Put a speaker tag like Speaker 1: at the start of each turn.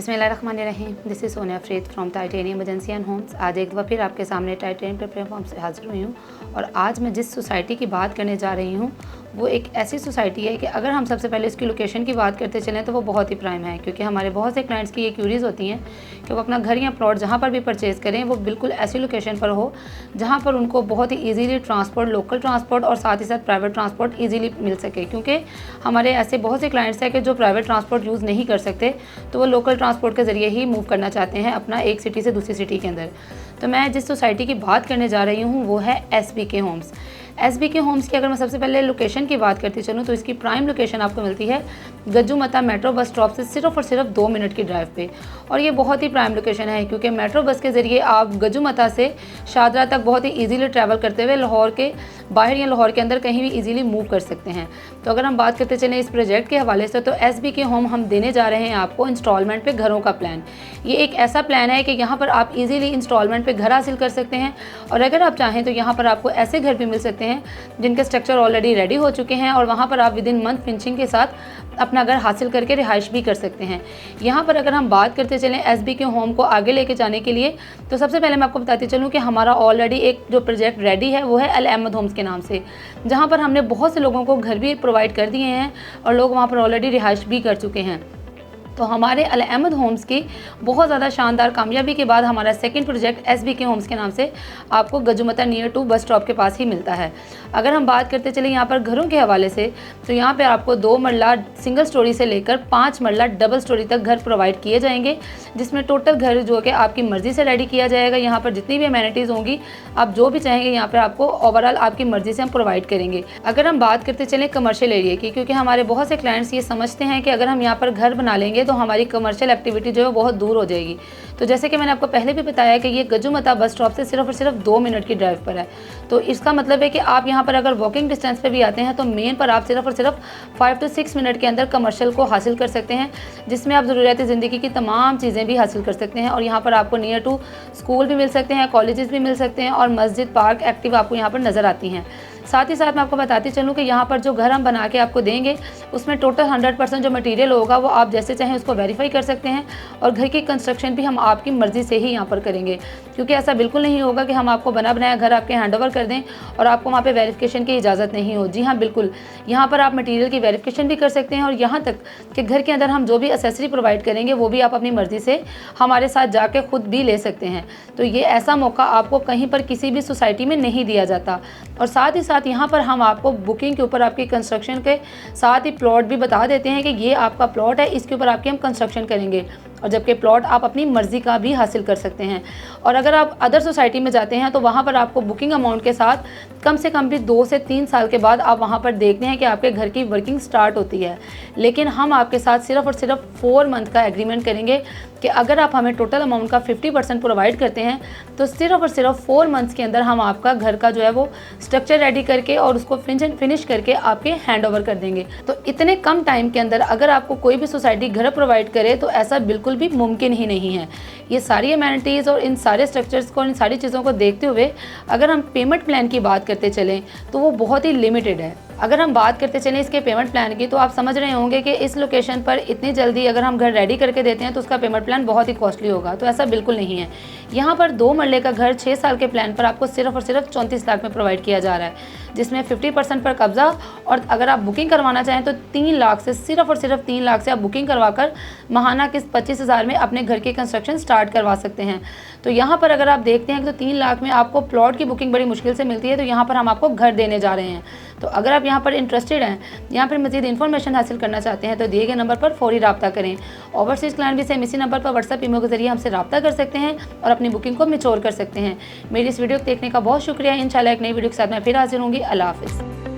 Speaker 1: बिस्मिल्लाहिर्रहमानिर्रहीम। This is Sonia Afreed from Titanium agency and homes. आज एक दफ़ा फिर आपके सामने टाइटेनियम पे प्लेटफॉर्म से हाजिर हुई हूँ और आज मैं जिस सोसाइटी की बात करने जा रही हूँ वो एक ऐसी सोसाइटी है कि अगर हम सबसे पहले इसकी लोकेशन की बात करते चलें तो वो बहुत ही प्राइम है, क्योंकि हमारे बहुत से क्लाइंट्स की ये क्यूरीज़ होती हैं कि वो अपना घर या प्लॉट जहाँ पर भी परचेज़ करें वो बिल्कुल ऐसी लोकेशन पर हो जहाँ पर उनको बहुत ही ईजीली ट्रांसपोर्ट, लोकल ट्रांसपोर्ट और साथ ही साथ प्राइवेट ट्रांसपोर्ट ईजीली मिल सके। क्योंकि हमारे ऐसे बहुत से क्लाइंट्स हैं कि जो प्राइवेट ट्रांसपोर्ट यूज़ नहीं कर सकते तो वो लोकल ट्रांसपोर्ट के ज़रिए ही मूव करना चाहते हैं अपना एक सिटी से दूसरी सिटी के अंदर। तो मैं जिस सोसाइटी की बात करने जा रही हूँ वो है SBK होम्स। SBK होम्स की अगर मैं सबसे पहले लोकेशन की बात करती चलूँ तो इसकी प्राइम लोकेशन आपको मिलती है गज्जूमता मेट्रो बस स्टॉप से सिर्फ और सिर्फ 2 मिनट की ड्राइव पे। और ये बहुत ही प्राइम लोकेशन है क्योंकि मेट्रो बस के ज़रिए आप गज्जूमता से शादरा तक बहुत ही ईजीली ट्रैवल करते हुए लाहौर के बाहर या लाहौर के अंदर कहीं भी ईजीली मूव कर सकते हैं। तो अगर हम बात करते चलें इस प्रोजेक्ट के हवाले से तो SBK होम हम देने जा रहे हैं आपको इंस्टॉलमेंट पे घरों का प्लान। ये एक ऐसा प्लान है कि यहाँ पर आप इजीली इंस्टॉलमेंट पे घर हासिल कर सकते हैं और अगर आप चाहें तो यहाँ पर आपको ऐसे घर भी मिल सकते हैं जिनके स्ट्रक्चर ऑलरेडी रेडी हो चुके हैं और वहाँ पर आप विद इन मंथ फिनिशिंग के साथ अपना घर हासिल करके रिहाइश भी कर सकते हैं। यहाँ पर अगर हम बात करते चलें SBK होम को आगे लेके जाने के लिए तो सबसे पहले मैं आपको बताती चलूँ कि हमारा ऑलरेडी एक जो प्रोजेक्ट रेडी है वो है अल अहमद होम्स के नाम से, जहाँ पर हमने बहुत से लोगों को घर भी प्रोवाइड कर दिए हैं और लोग वहाँ पर ऑलरेडी रिहाइश भी कर चुके हैं। तो हमारे अल अहमद होम्स की बहुत ज़्यादा शानदार कामयाबी के बाद हमारा सेकंड प्रोजेक्ट SBK होम्स के नाम से आपको गज्जूमता नियर टू बस स्टॉप के पास ही मिलता है। अगर हम बात करते चले यहाँ पर घरों के हवाले से तो यहाँ पे आपको 2 मरला सिंगल स्टोरी से लेकर 5 मरला डबल स्टोरी तक घर प्रोवाइड किए जाएंगे, जिसमें टोटल घर जो कि आपकी मर्ज़ी से रेडी किया जाएगा। यहाँ पर जितनी भी अमेनिटीज़ होंगी आप जो भी चाहेंगे यहाँ पर आपको ओवरऑल आपकी मर्ज़ी से हम प्रोवाइड करेंगे। अगर हम बात करते चलें कमर्शियल एरिया की, क्योंकि हमारे बहुत से क्लाइंट्स ये समझते हैं कि अगर हम यहाँ पर घर बना लेंगे तो हमारी कमर्शियल एक्टिविटी जो है बहुत दूर हो जाएगी। तो जैसे कि मैंने आपको पहले भी बताया कि ये गज्जूमता बस स्टॉप से सिर्फ और सिर्फ 2 मिनट की ड्राइव पर है। तो इसका मतलब है कि आप यहाँ पर अगर वॉकिंग डिस्टेंस पे भी आते हैं तो मेन पर आप सिर्फ और सिर्फ 5 से 6 मिनट के अंदर कमर्शियल को हासिल कर सकते हैं, जिसमें आप ज़रूरियाती ज़िंदगी की तमाम चीज़ें भी हासिल कर सकते हैं। और यहाँ पर आपको नियर टू स्कूल भी मिल सकते हैं, कॉलेजेस भी मिल सकते हैं और मस्जिद, पार्क एक्टिव आपको यहाँ पर नज़र आती हैं। साथ ही साथ मैं आपको बताती चलूँ कि यहाँ पर जो घर हम बना के आपको देंगे उसमें टोटल 100% जो मटेरियल होगा वो आप जैसे चाहें उसको वेरीफाई कर सकते हैं और घर की कंस्ट्रक्शन भी हम आपकी मर्ज़ी से ही यहाँ पर करेंगे। क्योंकि ऐसा बिल्कुल नहीं होगा कि हम आपको बना बनाया घर आपके हैंडओवर कर दें और आपको वहाँ पे वेरिफिकेशन की इजाज़त नहीं हो। जी हाँ, बिल्कुल, यहाँ पर आप मटेरियल की वेरिफिकेशन भी कर सकते हैं और यहाँ तक कि घर के अंदर हम जो भी एसेसरी प्रोवाइड करेंगे वो भी आप अपनी मर्ज़ी से हमारे साथ जाके खुद भी ले सकते हैं। तो ये ऐसा मौका आपको कहीं पर किसी भी सोसाइटी में नहीं दिया जाता। और साथ ही साथ यहाँ पर हम आपको बुकिंग के ऊपर आपकी कंस्ट्रक्शन के साथ ही प्लॉट भी बता देते हैं कि ये आपका प्लॉट है, इसके ऊपर आपकी हम कंस्ट्रक्शन करेंगे, और जबकि प्लॉट आप अपनी मर्ज़ी का भी हासिल कर सकते हैं। और अगर आप अदर सोसाइटी में जाते हैं तो वहाँ पर आपको बुकिंग अमाउंट के साथ कम से कम भी 2 से 3 साल के बाद आप वहाँ पर देखते हैं कि आपके घर की वर्किंग स्टार्ट होती है। लेकिन हम आपके साथ सिर्फ और सिर्फ 4 मंथ का एग्रीमेंट करेंगे कि अगर आप हमें टोटल अमाउंट का 50% प्रोवाइड करते हैं तो सिर्फ और सिर्फ 4 मंथ्स के अंदर हम आपका घर का जो है वो स्ट्रक्चर रेडी करके और उसको फिनिश करके आपके हैंड ओवर कर देंगे। तो इतने कम टाइम के अंदर अगर आपको कोई भी सोसाइटी घर प्रोवाइड करे तो ऐसा बिल्कुल भी मुमकिन ही नहीं है। ये सारी अमेनिटीज़ और इन सारे स्ट्रक्चर्स को, इन सारी चीज़ों को देखते हुए अगर हम पेमेंट प्लान की बात करते चलें तो वो बहुत ही लिमिटेड है। अगर हम बात करते चलें इसके पेमेंट प्लान की तो आप समझ रहे होंगे कि इस लोकेशन पर इतनी जल्दी अगर हम घर रेडी करके देते हैं तो उसका पेमेंट प्लान बहुत ही कॉस्टली होगा। तो ऐसा बिल्कुल नहीं है। यहाँ पर 2 मरले का घर 6 साल के प्लान पर आपको सिर्फ और सिर्फ 34 लाख में प्रोवाइड किया जा रहा है, जिसमें 50% पर कब्जा, और अगर आप बुकिंग करवाना चाहें तो 3 लाख से सिर्फ और सिर्फ 3 लाख से आप बुकिंग करवाकर माहाना किस्त 25,000 में अपने घर की कंस्ट्रक्शन स्टार्ट करवा सकते हैं। तो यहाँ पर अगर आप देखते हैं तो 3 लाख में आपको प्लॉट की बुकिंग बड़ी मुश्किल से मिलती है, तो यहाँ पर हम आपको घर देने जा रहे हैं। तो अगर आप यहाँ पर इंटरेस्टेड हैं, यहाँ पर मज़ीद इन्फॉर्मेशन हासिल करना चाहते हैं तो दिए गए नंबर पर फौरी रब्ता करें। ओवरसीज़ क्लाइंट भी सेम इसी नंबर पर व्हाट्सएप ईमेल के जरिए हमसे रब्ता कर सकते हैं और अपनी बुकिंग को मैच्योर कर सकते हैं। मेरी इस वीडियो को देखने का बहुत शुक्रिया। इंशाल्लाह एक नई वीडियो के साथ मैं फिर हाजिर होंगी। अल्लाह हाफ़िज़।